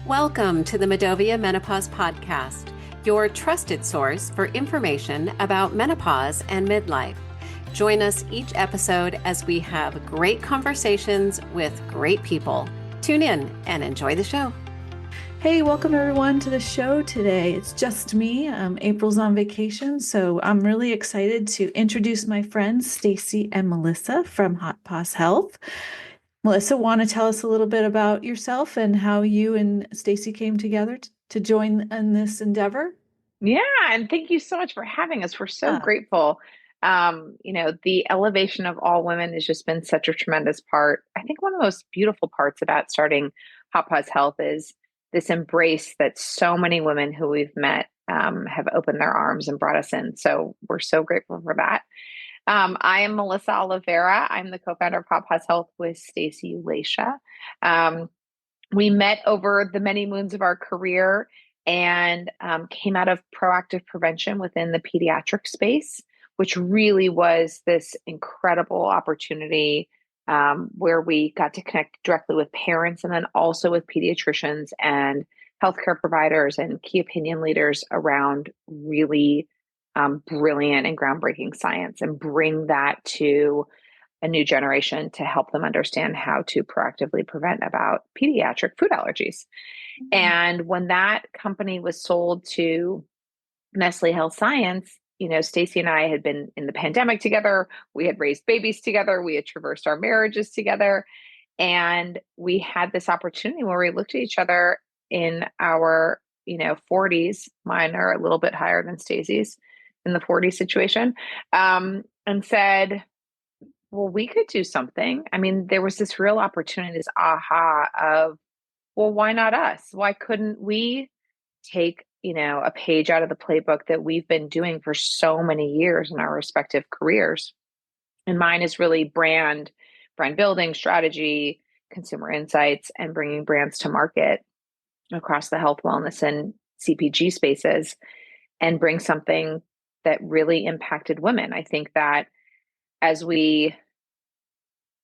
Welcome to the Medovia Menopause Podcast, your trusted source for information about menopause and midlife. Join us each episode as we have great conversations with great people. Tune in and enjoy the show. Hey, welcome everyone to the show today. It's just me. April's on vacation, so I'm really excited to introduce my friends, Stacey and Melissa from HotPause Health. Melissa, want to tell us a little bit about yourself and how you and Stacey came together to join in this endeavor? Yeah, and thank you so much for having us. We're so grateful. The elevation of all women has just been such a tremendous part. I think one of the most beautiful parts about starting HotPause Health is this embrace that so many women who we've met have opened their arms and brought us in. So we're so grateful for that. I am Melissa Oliveira. I'm the co-founder of HotPause Health with Stacey Ulacia. We met over the many moons of our career and came out of proactive prevention within the pediatric space, which really was this incredible opportunity where we got to connect directly with parents and then also with pediatricians and healthcare providers and key opinion leaders around really brilliant and groundbreaking science and bring that to a new generation to help them understand how to proactively prevent about pediatric food allergies. Mm-hmm. And when that company was sold to Nestle Health Science, Stacey and I had been in the pandemic together. We had raised babies together. We had traversed our marriages together. And we had this opportunity where we looked at each other in our, 40s. Mine are a little bit higher than Stacey's in the 40s situation, and said, well, we could do something. I mean, there was this real opportunity, this aha of, well, why not us? Why couldn't we take, a page out of the playbook that we've been doing for so many years in our respective careers? And mine is really brand building, strategy, consumer insights, and bringing brands to market across the health, wellness, and CPG spaces, and bring something that really impacted women. I think that as we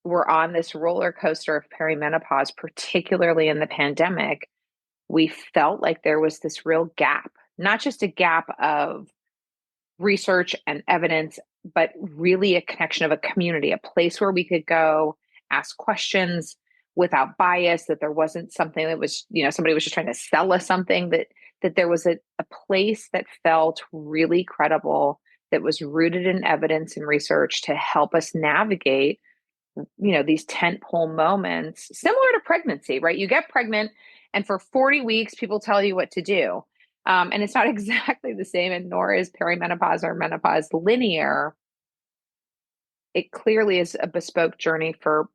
were on this roller coaster of perimenopause, particularly in the pandemic, we felt like there was this real gap, not just a gap of research and evidence, but really a connection of a community, a place where we could go ask questions without bias, that there wasn't something that was, somebody was just trying to sell us something, that there was a place that felt really credible, that was rooted in evidence and research to help us navigate these tentpole moments, similar to pregnancy, right? You get pregnant and for 40 weeks, people tell you what to do. And it's not exactly the same, and nor is perimenopause or menopause linear. It clearly is a bespoke journey for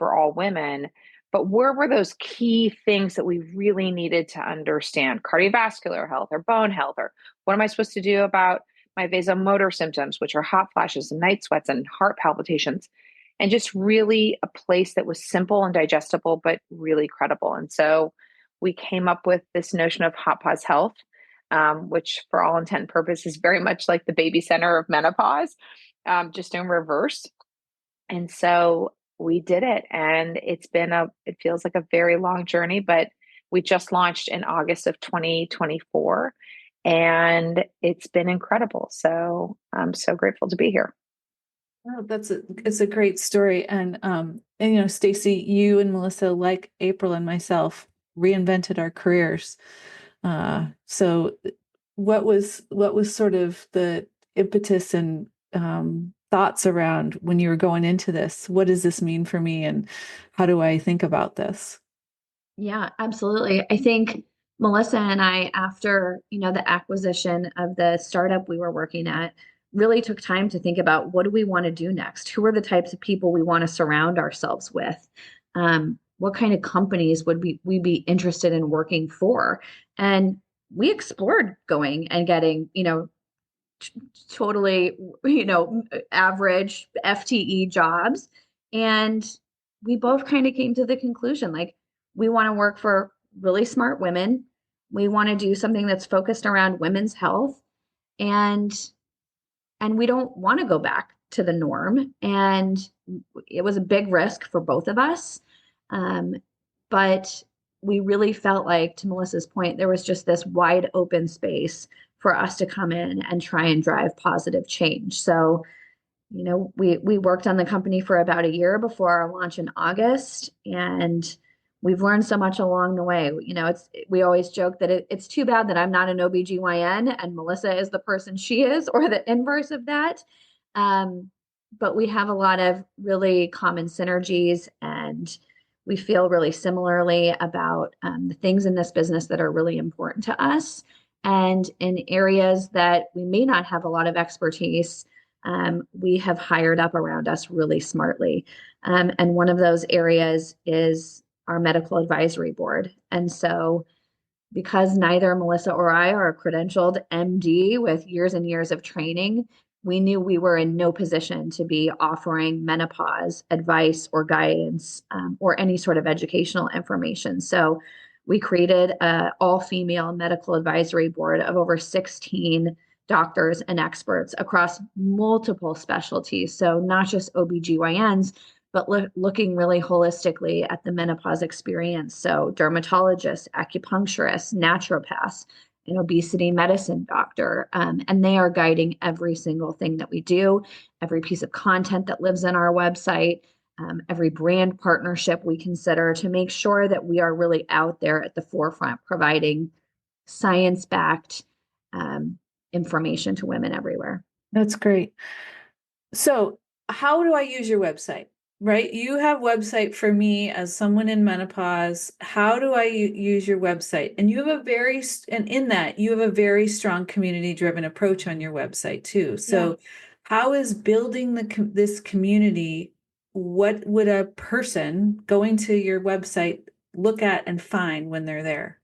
all women. But where were those key things that we really needed to understand? Cardiovascular health or bone health, or what am I supposed to do about my vasomotor symptoms, which are hot flashes and night sweats and heart palpitations? And just really a place that was simple and digestible, but really credible. And so we came up with this notion of HotPause Health, which for all intent and purpose is very much like the baby center of menopause, just in reverse. And so we did it. And it feels like a very long journey, but we just launched in August of 2024. And it's been incredible. So I'm so grateful to be here. Oh, it's a great story. And Stacey, you and Melissa, like April and myself, reinvented our careers. So what was sort of the impetus and thoughts around when you were going into this? What does this mean for me, and how do I think about this? Yeah, absolutely. I think Melissa and I, after, the acquisition of the startup we were working at, really took time to think about, what do we want to do next? Who are the types of people we want to surround ourselves with? What kind of companies would we be interested in working for? And we explored going and getting, totally, average FTE jobs. And we both kind of came to the conclusion, like, we want to work for really smart women. We want to do something that's focused around women's health. And we don't want to go back to the norm. And it was a big risk for both of us. But we really felt like, to Melissa's point, there was just this wide open space for us to come in and try and drive positive change. So, we worked on the company for about a year before our launch in August, and we've learned so much along the way. We always joke that it's too bad that I'm not an OBGYN and Melissa is the person she is, or the inverse of that. But we have a lot of really common synergies, and we feel really similarly about the things in this business that are really important to us. And in areas that we may not have a lot of expertise, we have hired up around us really smartly. And one of those areas is our medical advisory board. And so, because neither Melissa or I are a credentialed MD with years and years of training, we knew we were in no position to be offering menopause advice or guidance, or any sort of educational information. So we created an all-female medical advisory board of over 16 doctors and experts across multiple specialties. So not just OBGYNs, but looking really holistically at the menopause experience. So dermatologists, acupuncturists, naturopaths, an obesity medicine doctor, and they are guiding every single thing that we do, every piece of content that lives in our website, every brand partnership we consider, to make sure that we are really out there at the forefront, providing science-backed information to women everywhere. That's great. So how do I use your website? Right? You have website for me as someone in menopause. How do I use your website? And you have in that you have a very strong community-driven approach on your website too. So how is building this community, what would a person going to your website look at and find when they're there?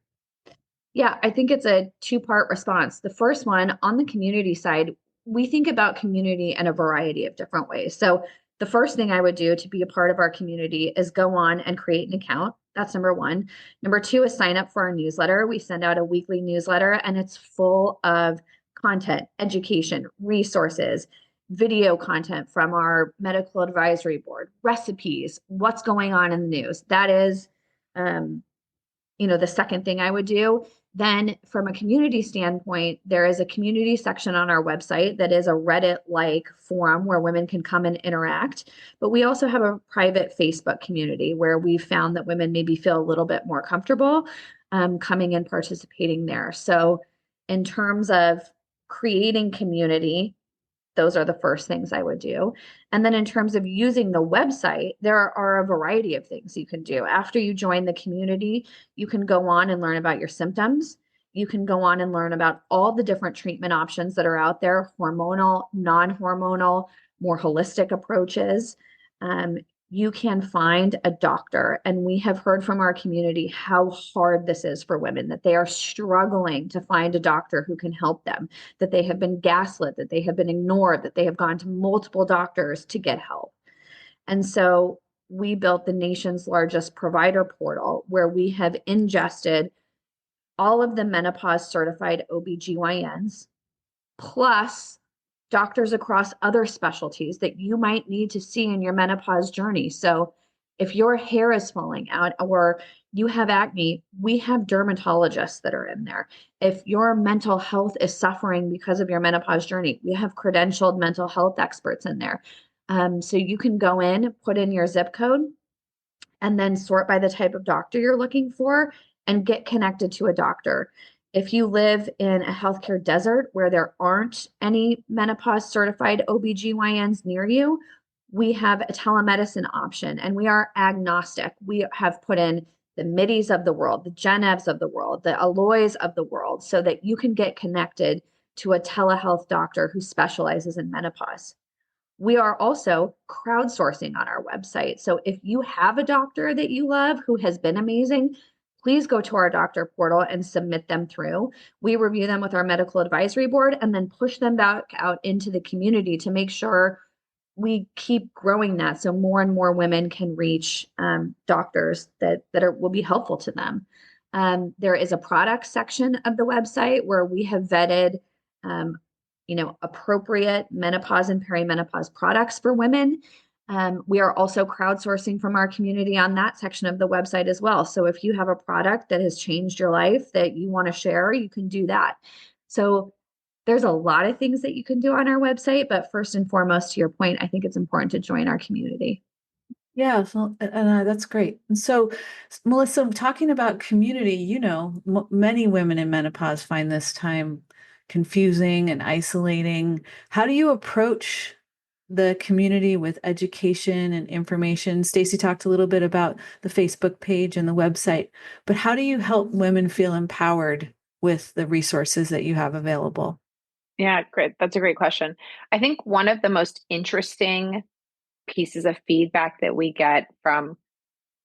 Yeah, I think it's a two-part response. The first one, on the community side, we think about community in a variety of different ways. So the first thing I would do to be a part of our community is go on and create an account. That's number one. Number two is sign up for our newsletter. We send out a weekly newsletter, and it's full of content, education, resources, video content from our medical advisory board, recipes, what's going on in the news. That is, the second thing I would do. Then from a community standpoint, there is a community section on our website that is a Reddit-like forum where women can come and interact. But we also have a private Facebook community where we found that women maybe feel a little bit more comfortable coming and participating there. So in terms of creating community, those are the first things I would do. And then in terms of using the website, there are a variety of things you can do. After you join the community, you can go on and learn about your symptoms. You can go on and learn about all the different treatment options that are out there, hormonal, non-hormonal, more holistic approaches. You can find a doctor. And we have heard from our community how hard this is for women, that they are struggling to find a doctor who can help them, that they have been gaslit, that they have been ignored, that they have gone to multiple doctors to get help. And so we built the nation's largest provider portal where we have ingested all of the menopause certified OBGYNs, plus doctors across other specialties that you might need to see in your menopause journey. So if your hair is falling out or you have acne, we have dermatologists that are in there. If your mental health is suffering because of your menopause journey, we have credentialed mental health experts in there. So you can go in, put in your zip code, and then sort by the type of doctor you're looking for and get connected to a doctor. If you live in a healthcare desert where there aren't any menopause certified OBGYNs near you, we have a telemedicine option, and we are agnostic. We have put in the Middies of the world, the Genevs of the world, the Alloys of the world, so that you can get connected to a telehealth doctor who specializes in menopause. We are also crowdsourcing on our website. So if you have a doctor that you love who has been amazing, please go to our doctor portal and submit them through. We review them with our medical advisory board and then push them back out into the community to make sure we keep growing that so more and more women can reach doctors that will be helpful to them. There is a product section of the website where we have vetted appropriate menopause and perimenopause products for women. We are also crowdsourcing from our community on that section of the website as well. So if you have a product that has changed your life that you want to share, you can do that. So there's a lot of things that you can do on our website, but first and foremost, to your point, I think it's important to join our community. Yeah, so, and that's great. And so, Melissa, talking about community, many women in menopause find this time confusing and isolating. How do you approach the community with education and information? Stacey talked a little bit about the Facebook page and the website, but how do you help women feel empowered with the resources that you have available? Yeah, great. That's a great question. I think one of the most interesting pieces of feedback that we get from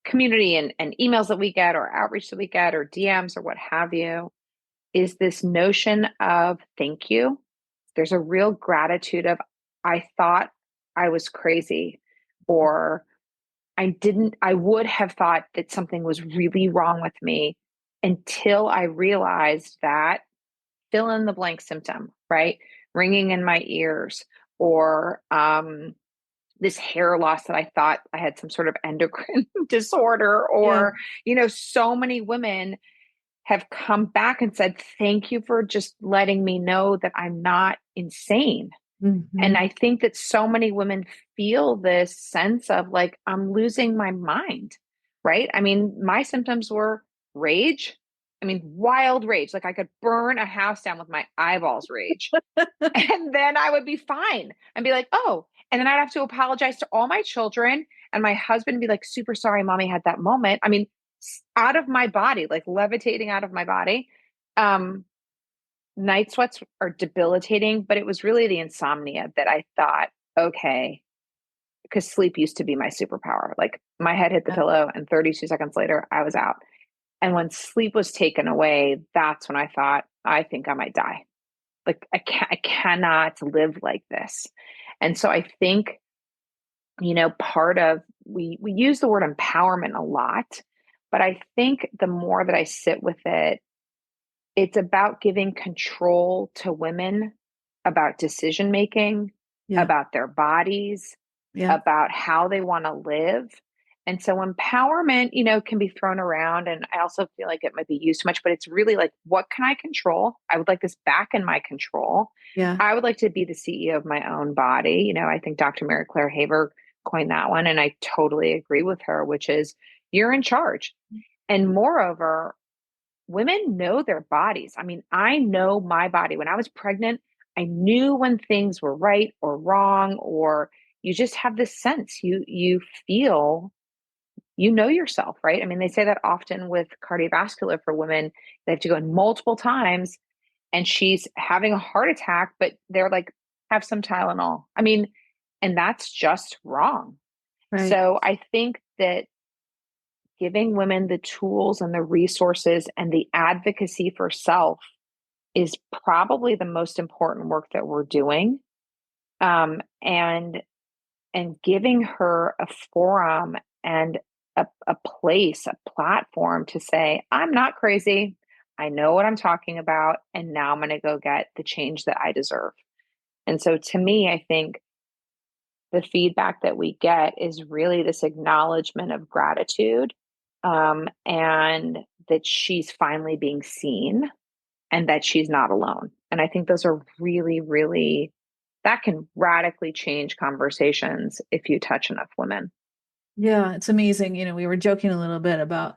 community and emails that we get or outreach that we get or DMs or what have you is this notion of thank you. There's a real gratitude of, I thought I was crazy, or I would have thought that something was really wrong with me until I realized that fill in the blank symptom, right? Ringing in my ears, or this hair loss that I thought I had some sort of endocrine disorder, Yeah. or, so many women have come back and said, thank you for just letting me know that I'm not insane. And Mhm. I think that so many women feel this sense of like, I'm losing my mind, right? I mean, my symptoms were rage. I mean, wild rage. Like I could burn a house down with my eyeballs rage. And then I would be fine and be like, oh, and then I'd have to apologize to all my children and my husband and be like, super sorry, mommy had that moment. I mean, out of my body, like levitating out of my body. Um, Night sweats are debilitating, but it was really the insomnia that I thought, okay, because sleep used to be my superpower. Like my head hit the pillow and 32 seconds later, I was out. And when sleep was taken away, that's when I thought, I think I might die. Like I cannot live like this. And so I think, part of we use the word empowerment a lot, but I think the more that I sit with it, it's about giving control to women about decision making, Yeah. about their bodies, Yeah. about how they want to live. And so empowerment, can be thrown around. And I also feel like it might be used too much, but it's really like, what can I control? I would like this back in my control. Yeah. I would like to be the CEO of my own body. I think Dr. Mary Claire Haver coined that one. And I totally agree with her, which is you're in charge. And moreover, women know their bodies. I mean, I know my body. When I was pregnant, I knew when things were right or wrong, or you just have this sense. You feel, yourself, right? I mean, they say that often with cardiovascular for women. They have to go in multiple times and she's having a heart attack, but they're like, have some Tylenol. I mean, and that's just wrong. Right. So I think that giving women the tools and the resources and the advocacy for self is probably the most important work that we're doing. And giving her a forum and a place, a platform to say, I'm not crazy. I know what I'm talking about. And now I'm going to go get the change that I deserve. And so to me, I think the feedback that we get is really this acknowledgement of gratitude, and that she's finally being seen and that she's not alone. And I think those are really, really, that can radically change conversations if you touch enough women. Yeah, it's amazing. We were joking a little bit about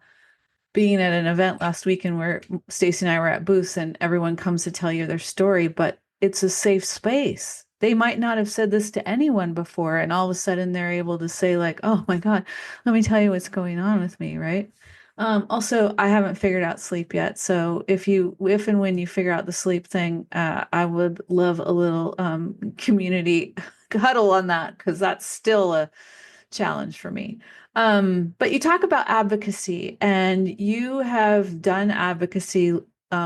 being at an event last weekend where Stacey and I were at booths and everyone comes to tell you their story, but it's a safe space. They might not have said this to anyone before, and all of a sudden they're able to say like, "Oh my God, let me tell you what's going on with me," right? Also, I haven't figured out sleep yet, so if and when you figure out the sleep thing, I would love a little community huddle on that because that's still a challenge for me. But you talk about advocacy, and you have done advocacy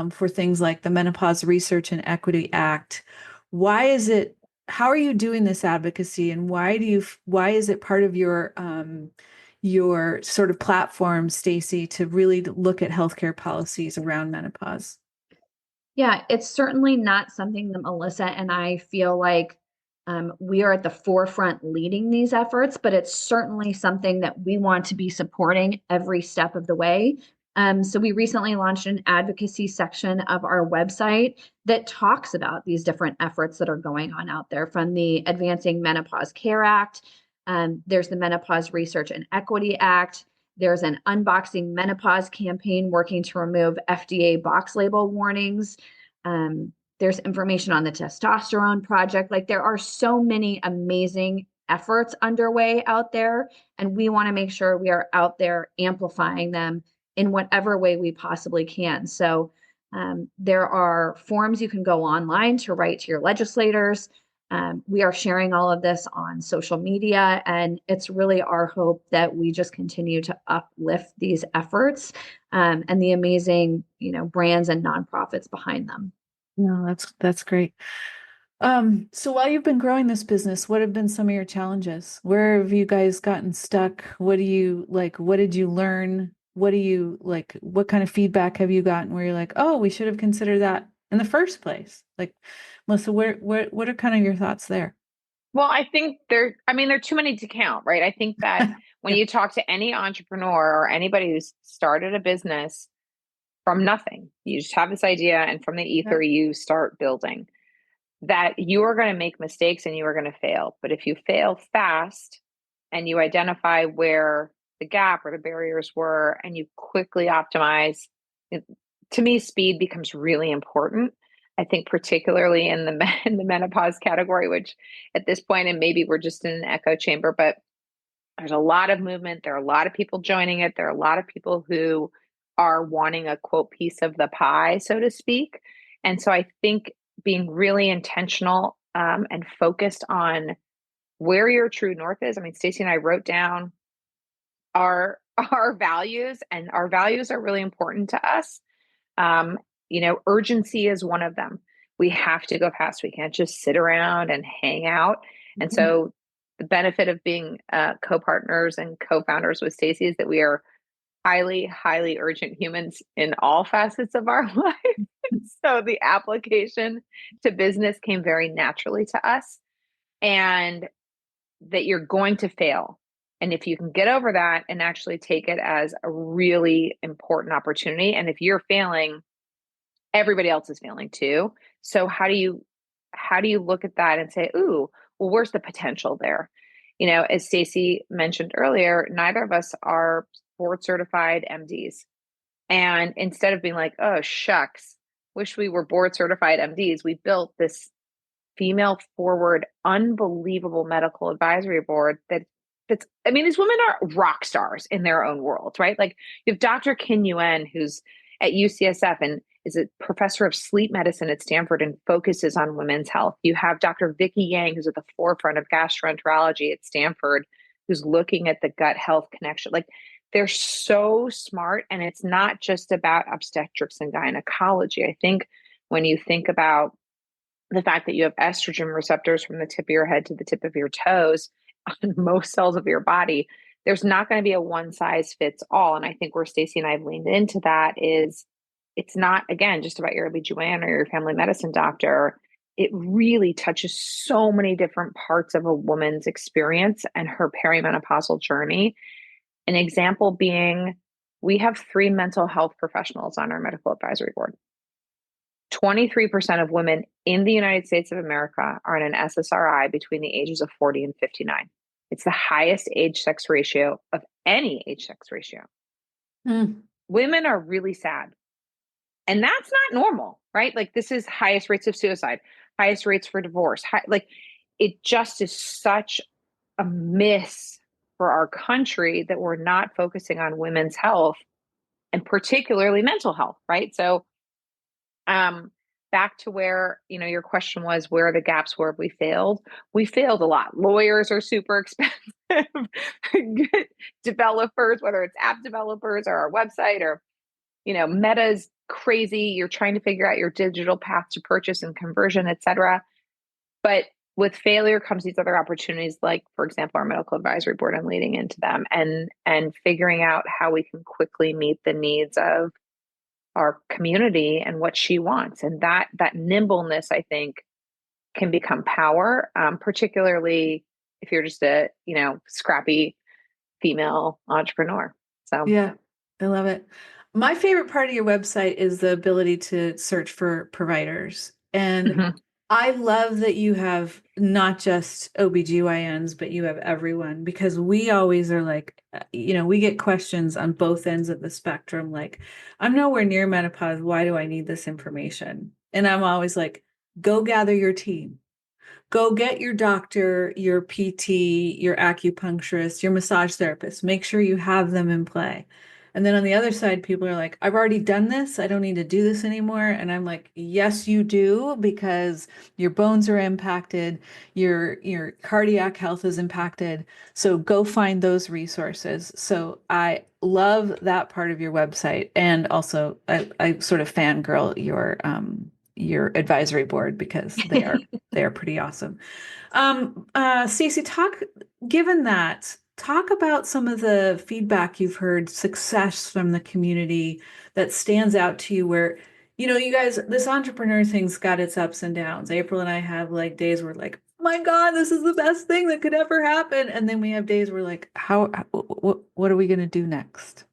for things like the Menopause Research and Equity Act. Why is it? How are you doing this advocacy, and why is it part of your sort of platform, Stacey, to really look at healthcare policies around menopause? Yeah, it's certainly not something that Melissa and I feel like We are at the forefront leading these efforts, but it's certainly something that we want to be supporting every step of the way. So we recently launched an advocacy section of our website that talks about these different efforts that are going on out there, from the Advancing Menopause Care Act. There's the Menopause Research and Equity Act. There's an Unboxing Menopause campaign working to remove FDA box label warnings. There's information on the Testosterone Project. Like, there are so many amazing efforts underway out there, and we want to make sure we are out there amplifying them in whatever way we possibly can. So there are forms you can go online to write to your legislators. We are sharing all of this on social media, and it's really our hope that we just continue to uplift these efforts and the amazing, brands and nonprofits behind them. No, that's great. So while you've been growing this business, what have been some of your challenges? Where have you guys gotten stuck? What do you like? What did you learn? What do you like? What kind of feedback have you gotten where you're like, oh, we should have considered that in the first place? Like, Melissa, what are kind of your thoughts there? Well, I think there are too many to count, right? I think that when Yeah. you talk to any entrepreneur or anybody who's started a business from nothing, you just have this idea, and from the ether, you start building, that you are going to make mistakes and you are going to fail. But if you fail fast and you identify where the gap or the barriers were and you quickly optimize, to me, speed becomes really important. I think particularly in the menopause category, which at this point, and maybe we're just in an echo chamber, but there's a lot of movement. There are a lot of people joining it. There are a lot of people who are wanting a quote piece of the pie, so to speak. And so I think being really intentional and focused on where your true north is. I mean, Stacey and I wrote down our values, and our values are really important to us. Urgency is one of them. We have to go fast. We can't just sit around and hang out. And so the benefit of being co-partners and co-founders with Stacey is that we are highly, highly urgent humans in all facets of our life. So the application to business came very naturally to us, and that you're going to fail. And if you can get over that and actually take it as a really important opportunity, and if you're failing, everybody else is failing too. So how do you look at that and say, ooh, well, where's the potential there? As Stacey mentioned earlier, neither of us are board certified MDs. And instead of being like, oh, shucks, wish we were board certified MDs, we built this female forward, unbelievable medical advisory board these women are rock stars in their own world, right? Like, you have Dr. Kin Yuen, who's at UCSF and is a professor of sleep medicine at Stanford and focuses on women's health. You have Dr. Vicky Yang, who's at the forefront of gastroenterology at Stanford, who's looking at the gut health connection. Like, they're so smart, and it's not just about obstetrics and gynecology. I think when you think about the fact that you have estrogen receptors from the tip of your head to the tip of your toes on most cells of your body, there's not going to be a one size fits all. And I think where Stacey and I have leaned into that is, it's not, again, just about your OBGYN or your family medicine doctor. It really touches so many different parts of a woman's experience and her perimenopausal journey. An example being, we have 3 mental health professionals on our medical advisory board. 23% of women in the United States of America are in an SSRI between the ages of 40 and 59. It's the highest age-sex ratio of any age-sex ratio. Women are really sad. And that's not normal, right? Like, this is highest rates of suicide, highest rates for divorce. It just is such a miss for our country that we're not focusing on women's health, and particularly mental health, right? So back to where, your question was, where the gaps were, we failed a lot. Lawyers are super expensive. Developers, whether it's app developers or our website, or, Meta's crazy. You're trying to figure out your digital path to purchase and conversion, et cetera. But with failure comes these other opportunities, like, for example, our medical advisory board, and leading into them and figuring out how we can quickly meet the needs of our community and what she wants. And that nimbleness, I think, can become power, particularly if you're just a, scrappy female entrepreneur. So Yeah, I love it. My favorite part of your website is the ability to search for providers. And mhm. I love that you have not just OBGYNs, but you have everyone, because we always are like, we get questions on both ends of the spectrum. Like, I'm nowhere near menopause. Why do I need this information? And I'm always like, go gather your team. Go get your doctor, your PT, your acupuncturist, your massage therapist. Make sure you have them in play. And then on the other side, people are like, I've already done this. I don't need to do this anymore. And I'm like, yes, you do, because your bones are impacted, your cardiac health is impacted. So go find those resources. So I love that part of your website. And also I sort of fangirl your advisory board, because they are pretty awesome. Stacey, given that, talk about some of the feedback you've heard, success from the community that stands out to you where, you guys, this entrepreneur thing's got its ups and downs. April and I have like days where like, oh my God, this is the best thing that could ever happen. And then we have days where like, what are we going to do next?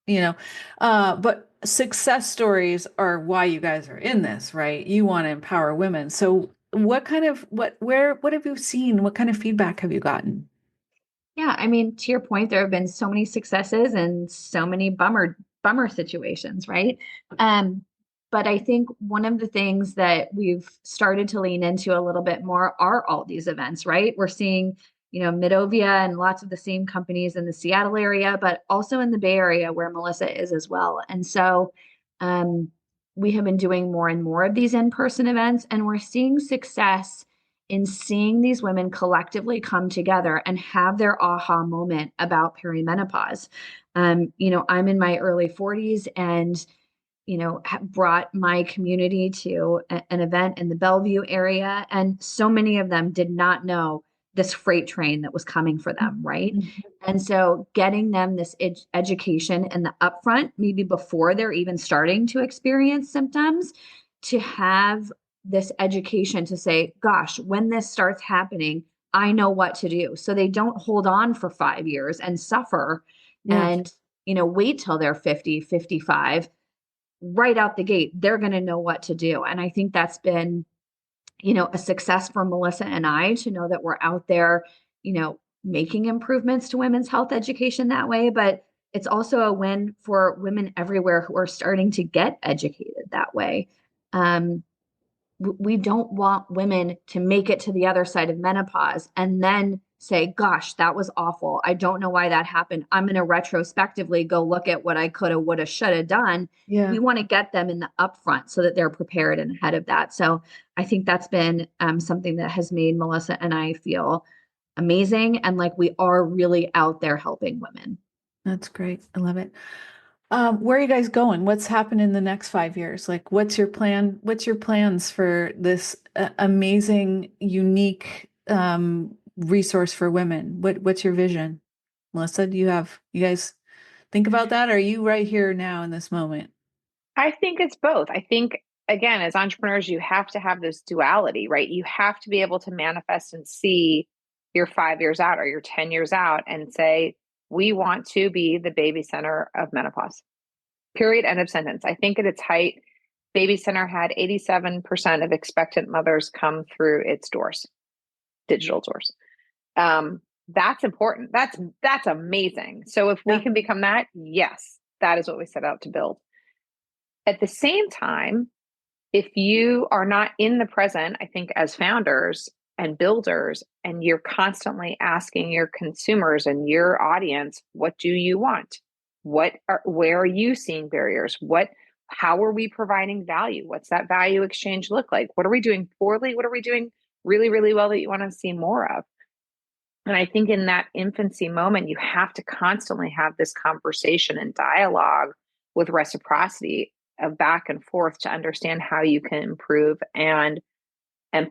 But success stories are why you guys are in this, right? You want to empower women. So what have you seen? What kind of feedback have you gotten? Yeah, I mean, to your point, there have been so many successes and so many bummer situations, right? Um, but I think one of the things that we've started to lean into a little bit more are all these events, right? We're seeing, Midovia and lots of the same companies in the Seattle area, but also in the Bay Area where Melissa is as well. And so um, we have been doing more and more of these in-person events, and we're seeing success in seeing these women collectively come together and have their aha moment about perimenopause. I'm in my early 40s and, brought my community to an event in the Bellevue area. And so many of them did not know this freight train that was coming for them, right? Mhm. And so getting them this education in the upfront, maybe before they're even starting to experience symptoms, to have this education to say, gosh, when this starts happening, I know what to do. So they don't hold on for 5 years and suffer Yeah, and, wait till they're 50, 55. Right out the gate, they're going to know what to do. And I think that's been, a success for Melissa and I to know that we're out there, making improvements to women's health education that way. But it's also a win for women everywhere who are starting to get educated that way. Um, we don't want women to make it to the other side of menopause and then say, gosh, that was awful. I don't know why that happened. I'm going to retrospectively go look at what I could have, would have, should have done. yeah. We want to get them in the upfront so that they're prepared and ahead of that. So I think that's been something that has made Melissa and I feel amazing and like we are really out there helping women. That's great. I love it. Where are you guys going? What's happened in the next 5 years? Like, what's your plan? What's your plans for this amazing, unique resource for women? What's your vision? Melissa, you guys think about that? Or are you right here now in this moment? I think it's both. I think, again, as entrepreneurs, you have to have this duality, right? You have to be able to manifest and see your 5 years out or your 10 years out and say, we want to be the baby center of menopause. Period. End of sentence. I think at its height, Baby Center had 87% of expectant mothers come through its doors, digital doors. That's important. That's amazing. So if we Yeah. can become that, yes, that is what we set out to build. At the same time, if you are not in the present, I think as founders and builders, and you're constantly asking your consumers and your audience, what do you want? Where are you seeing barriers? How are we providing value? What's that value exchange look like? What are we doing poorly? What are we doing really, really well that you want to see more of? And I think in that infancy moment, you have to constantly have this conversation and dialogue with reciprocity of back and forth to understand how you can improve and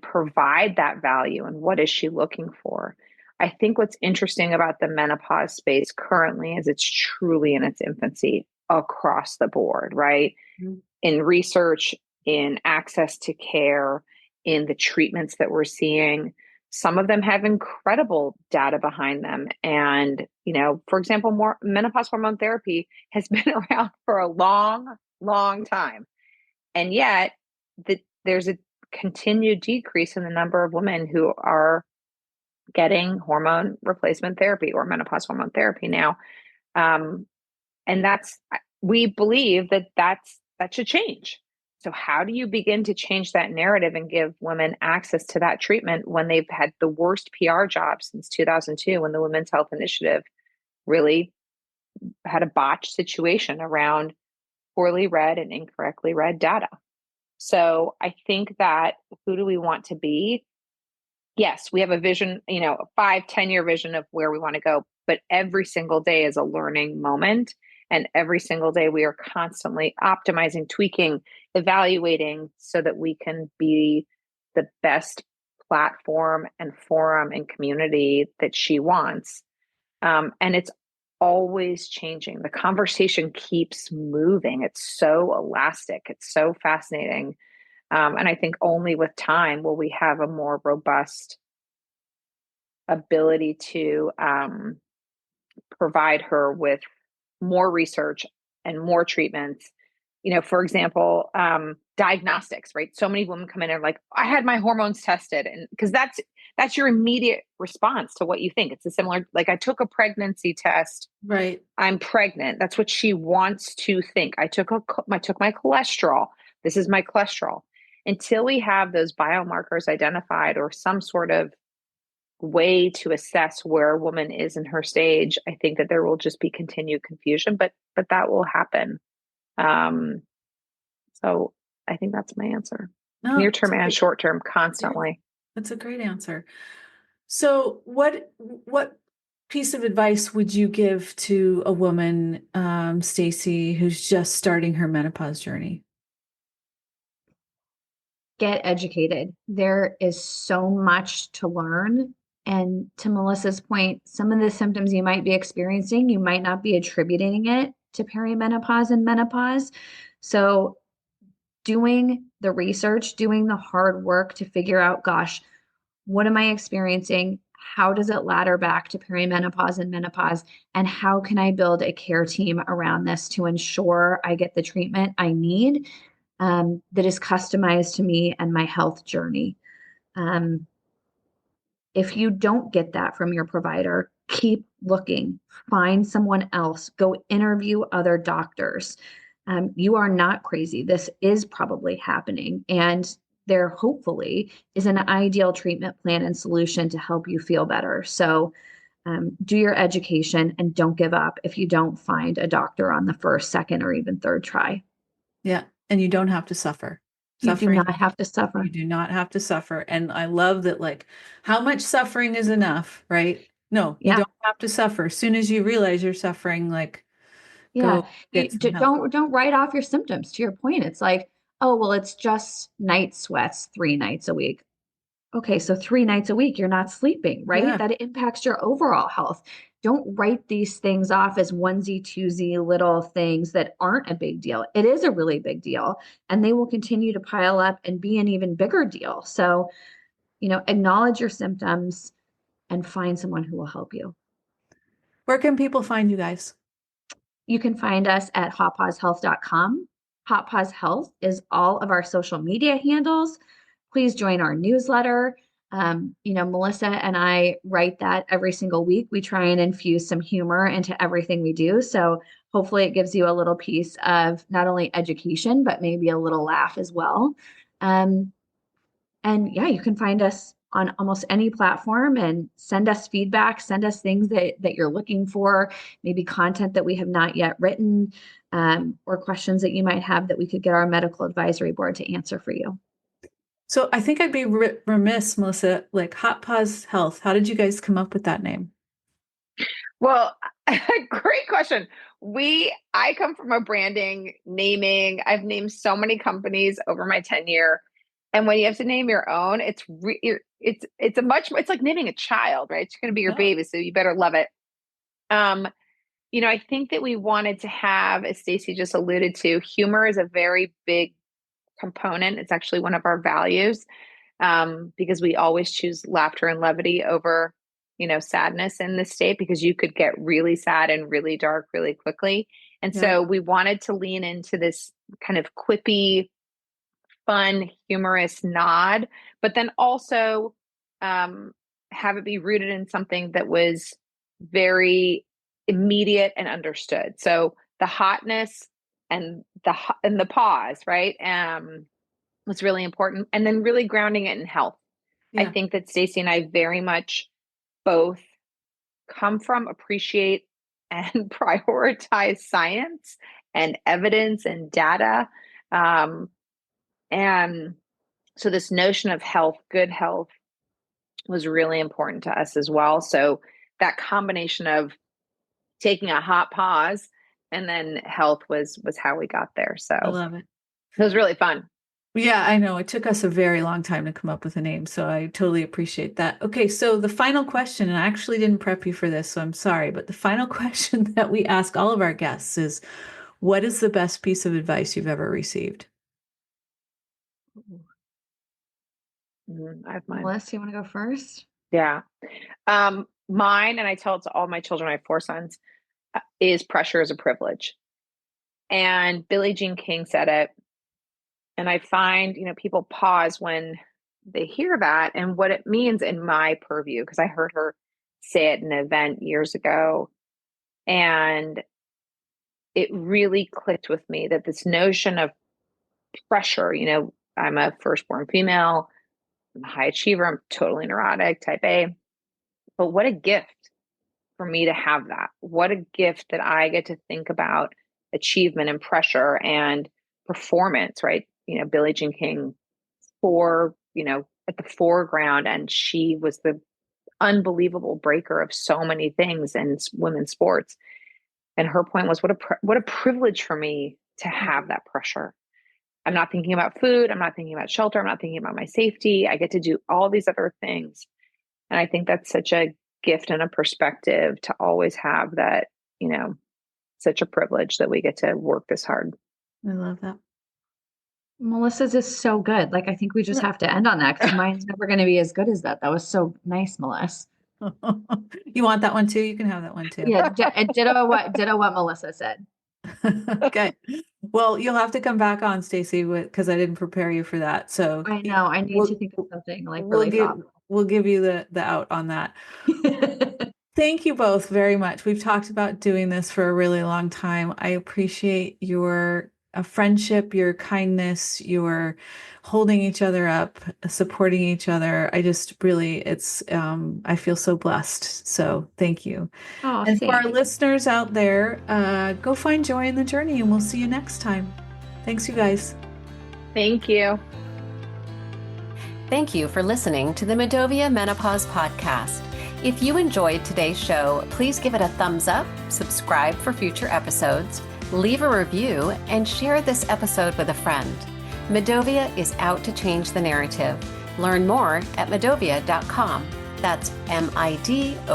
provide that value and what is she looking for. I think what's interesting about the menopause space currently is it's truly in its infancy across the board, right? Mhm. In research, in access to care, in the treatments that we're seeing. Some of them have incredible data behind them. And, for example, more menopause hormone therapy has been around for a long, long time. And yet there's a continued decrease in the number of women who are getting hormone replacement therapy or menopause hormone therapy now. And we believe that should change. So how do you begin to change that narrative and give women access to that treatment when they've had the worst PR job since 2002, when the Women's Health Initiative really had a botched situation around poorly read and incorrectly read data? So I think that, who do we want to be? Yes, we have a vision, a 5-10 year vision of where we want to go, but every single day is a learning moment. And every single day we are constantly optimizing, tweaking, evaluating so that we can be the best platform and forum and community that she wants. And it's always changing. The conversation keeps moving. It's so elastic. It's so fascinating. And I think only with time will we have a more robust ability to provide her with more research and more treatments. For example, diagnostics, right? So many women come in and are like, I had my hormones tested. And because that's your immediate response to what you think. It's a similar, like, I took a pregnancy test. Right. I'm pregnant. That's what she wants to think. I took my cholesterol. This is my cholesterol. Until we have those biomarkers identified or some sort of way to assess where a woman is in her stage, I think that there will just be continued confusion, but that will happen. So I think that's my answer. No, Near term and short term, constantly. That's a great answer. So what piece of advice would you give to a woman, Stacey, who's just starting her menopause journey? Get educated. There is so much to learn. And to Melissa's point, some of the symptoms you might be experiencing, you might not be attributing it to perimenopause and menopause. So doing the research, doing the hard work to figure out, gosh, what am I experiencing? How does it ladder back to perimenopause and menopause? And how can I build a care team around this to ensure I get the treatment I need that is customized to me and my health journey? If you don't get that from your provider, keep looking, find someone else, go interview other doctors. You are not crazy. This is probably happening. And there hopefully is an ideal treatment plan and solution to help you feel better. So do your education and don't give up if you don't find a doctor on the first, second, or even third try. Yeah. And you don't have to suffer. You do not have to suffer. You do not have to suffer. And I love that, like, how much suffering is enough, right? No, you don't have to suffer. As soon as you realize you're suffering, like, go get some help. Don't write off your symptoms. To your point, it's like, oh, well, it's just night sweats 3 nights a week. Okay, so 3 nights a week, you're not sleeping, right? Yeah. That impacts your overall health. Don't write these things off as onesie, twosie little things that aren't a big deal. It is a really big deal, and they will continue to pile up and be an even bigger deal. So, acknowledge your symptoms and find someone who will help you. Where can people find you guys? You can find us at hotpausehealth.com. HotPause Health is all of our social media handles. Please join our newsletter. Melissa and I write that every single week. We try and infuse some humor into everything we do. So hopefully it gives you a little piece of not only education, but maybe a little laugh as well. You can find us on almost any platform and send us feedback, send us things that you're looking for, maybe content that we have not yet written, or questions that you might have that we could get our medical advisory board to answer for you. So I think I'd be remiss, Melissa, like HotPause Health. How did you guys come up with that name? Well, great question. I come from a branding, naming. I've named so many companies over my tenure. And when you have to name your own, it's like naming a child, right? It's going to be your baby, so you better love it. I think that we wanted to have, as Stacey just alluded to, humor is a very big component. It's actually one of our values. because we always choose laughter and levity over, sadness in this state, because you could get really sad and really dark really quickly. And Yeah. so we wanted to lean into this kind of quippy, fun, humorous nod, but then also have it be rooted in something that was very immediate and understood. So the hotness and the pause, right? Was really important. And then really grounding it in health. I Yeah. think that Stacey and I very much both come from, appreciate, and prioritize science and evidence and data. And so this notion of health, good health, was really important to us as well. So that combination of taking a hot pause and then health was how we got there. So I love it. it was really fun. Yeah, I know. It took us a very long time to come up with a name, so I totally appreciate that. Okay, so the final question, and I actually didn't prep you for this, so I'm sorry, but the final question that we ask all of our guests is, what is the best piece of advice you've ever received? I have mine. Melissa, you want to go first? Yeah. Mine, and I tell it to all my children, I have 4 sons, is pressure is a privilege. And Billie Jean King said it. And I find, people pause when they hear that and what it means in my purview, because I heard her say it in an event years ago. And it really clicked with me that this notion of pressure, I'm a firstborn female, I'm a high achiever, I'm totally neurotic, type A. But what a gift for me to have that. What a gift that I get to think about achievement and pressure and performance, right? Billie Jean King at the foreground, and she was the unbelievable breaker of so many things in women's sports. And her point was, what a privilege for me to have that pressure. I'm not thinking about food. I'm not thinking about shelter. I'm not thinking about my safety. I get to do all these other things. And I think that's such a gift and a perspective to always have that, such a privilege that we get to work this hard. I love that. Melissa's is so good. Like, I think we just have to end on that because mine's never going to be as good as that. That was so nice, Melissa. You want that one too? You can have that one too. Yeah, ditto what Melissa said. Okay. Well, you'll have to come back on, Stacey, because I didn't prepare you for that. So I know. I need to think of something like really thoughtful. We'll give you the out on that. Thank you both very much. We've talked about doing this for a really long time. I appreciate your friendship, your kindness, your holding each other up, supporting each other. I just really, I feel so blessed. So thank you. Oh, and for our listeners out there, go find joy in the journey, and we'll see you next time. Thanks, you guys. Thank you. Thank you for listening to the Medovia Menopause Podcast. If you enjoyed today's show, please give it a thumbs up, subscribe for future episodes, leave a review, and share this episode with a friend. Medovia is out to change the narrative. Learn more at medovia.com. That's MIDOVIA.com.